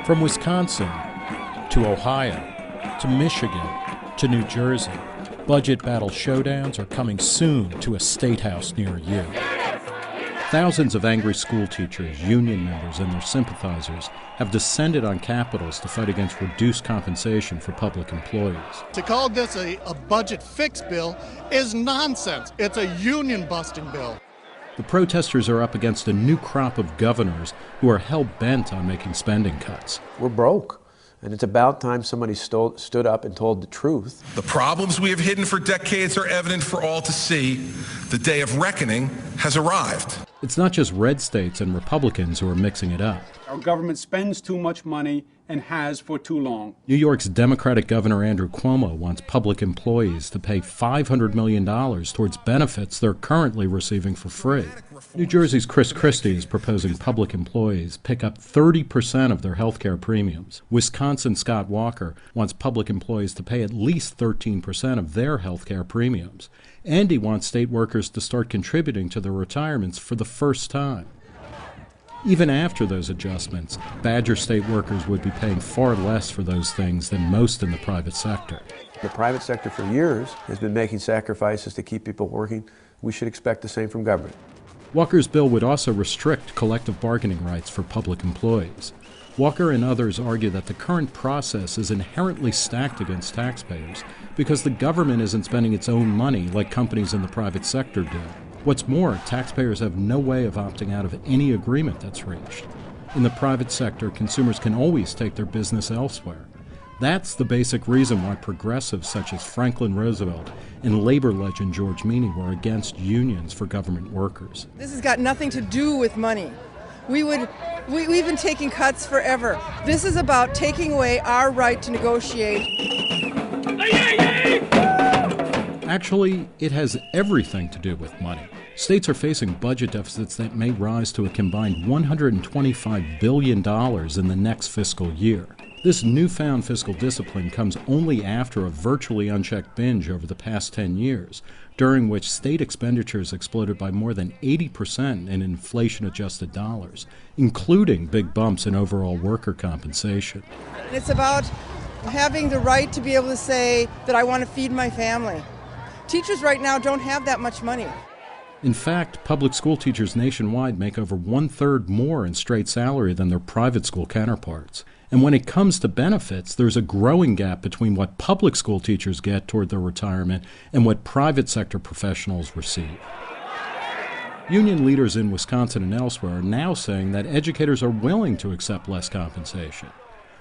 From Wisconsin to Ohio to Michigan to New Jersey, budget battle showdowns are coming soon to a state house near you. Thousands of angry school teachers, union members, and their sympathizers have descended on capitals to fight against reduced compensation for public employees. To call this a budget fix bill is nonsense. It's a union-busting bill. The protesters are up against a new crop of governors who are hell-bent on making spending cuts. We're broke. And it's about time somebody stood up and told the truth. The problems we have hidden for decades are evident for all to see. The day of reckoning has arrived. It's not just red states and Republicans who are mixing it up. Our government spends too much money and has for too long. New York's Democratic Governor Andrew Cuomo wants public employees to pay $500 million towards benefits they're currently receiving for free. New Jersey's Chris Christie is proposing public employees pick up 30% of their health care premiums. Wisconsin's Scott Walker wants public employees to pay at least 13% of their health care premiums. And he wants state workers to start contributing to their retirements for the first time. Even after those adjustments, Badger state workers would be paying far less for those things than most in the private sector. The private sector for years has been making sacrifices to keep people working. We should expect the same from government. Walker's bill would also restrict collective bargaining rights for public employees. Walker and others argue that the current process is inherently stacked against taxpayers because the government isn't spending its own money like companies in the private sector do. What's more, taxpayers have no way of opting out of any agreement that's reached. In the private sector, consumers can always take their business elsewhere. That's the basic reason why progressives such as Franklin Roosevelt and labor legend George Meany were against unions for government workers. This has got nothing to do with money. We've been taking cuts forever. This is about taking away our right to negotiate. Actually, it has everything to do with money. States are facing budget deficits that may rise to a combined $125 billion in the next fiscal year. This newfound fiscal discipline comes only after a virtually unchecked binge over the past 10 years, during which state expenditures exploded by more than 80% in inflation-adjusted dollars, including big bumps in overall worker compensation. It's about having the right to be able to say that I want to feed my family. Teachers right now don't have that much money. In fact, public school teachers nationwide make over 1/3 more in straight salary than their private school counterparts. And when it comes to benefits, there's a growing gap between what public school teachers get toward their retirement and what private sector professionals receive. Union leaders in Wisconsin and elsewhere are now saying that educators are willing to accept less compensation,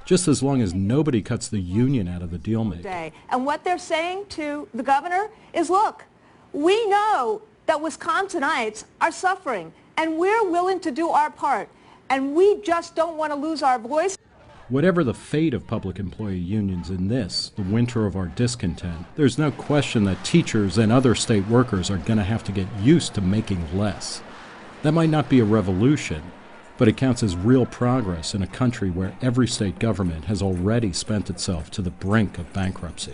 just as long as nobody cuts the union out of the deal-making. And what they're saying to the governor is, look, we know that Wisconsinites are suffering, and we're willing to do our part, and we just don't want to lose our voice. Whatever the fate of public employee unions in this, the winter of our discontent, there's no question that teachers and other state workers are going to have to get used to making less. That might not be a revolution, but it counts as real progress in a country where every state government has already spent itself to the brink of bankruptcy.